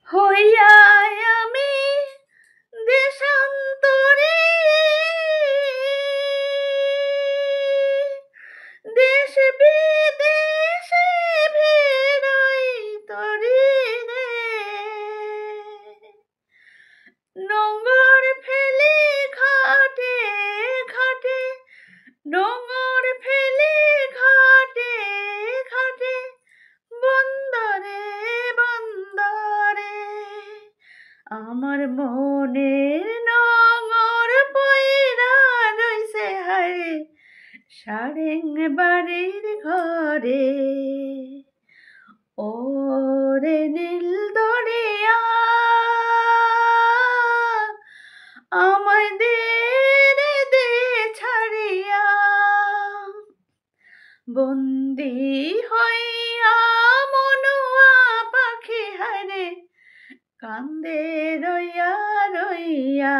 হইয়া আমি দেশান্তরে দেশ বিদেশে ভিড়ই তরি রে নোঙর ফেলি ঘাটে ঘাটে নোঙর ফেলি ঘাটে ঘাটে বন্দরে বন্দরে আমার মনের নোঙর পইরা রইছে হায় সারেং বাড়ির ঘরে ওরে নীল দরিয়া আমায় দে রে দে ছাড়িয়া বন্দি হইয়া মনুয়া পাখি হারে কান্দে রইয়া রইয়া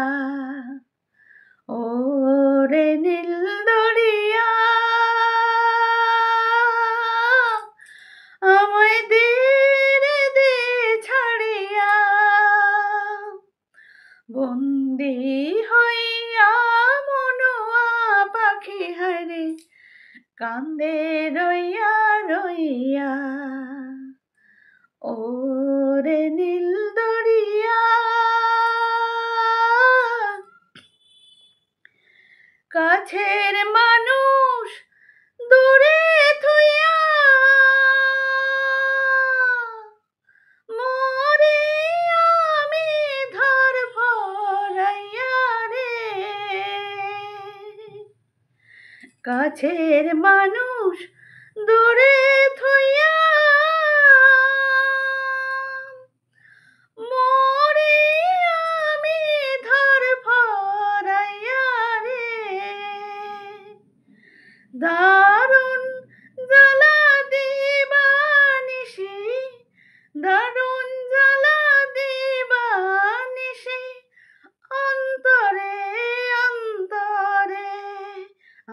ওরে নীল দরিয়া আমায় দে রে দে ছাড়িয়া বন্দি হইয়া মনুয়া পাখি হারে কান্দে রইয়া রইয়া ওরে নীল দরিয়া কাছের মানুষ দূরে থুইয়া মরে আমি ধর ভরাইয়া রে কাছের মানুষ দূরে থুইয়া মরে আমি ধর ভরাইয়া রে দারুণ জ্বালা দিবানিশি দারুণ জ্বালা দিবানিশি অন্তরে অন্তরে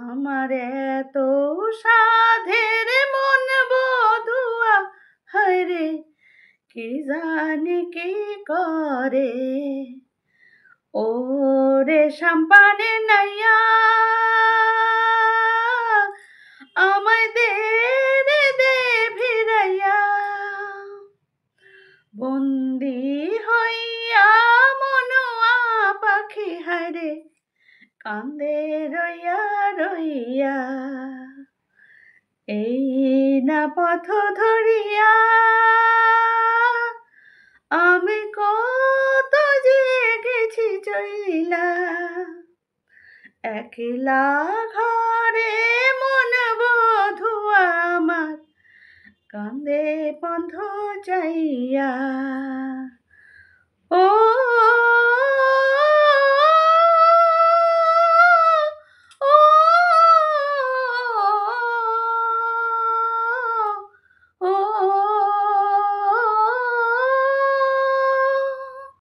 আমার এত সাধের মন বধুয়া হায়রে কি জানি কি করে ওরে সাম্পানে নাইয়া আমায় দে রে দে ভিড়াইয়া বন্দি হইয়া মনুয়া পাখি হায়রে কান্দে রইয়া রইয়া এই না পথ ধরিয়া আমি কত যে গেছি চইলা একলা ঘরে মন বধুয়া আমার কান্দে বন্ধ চাইয়া।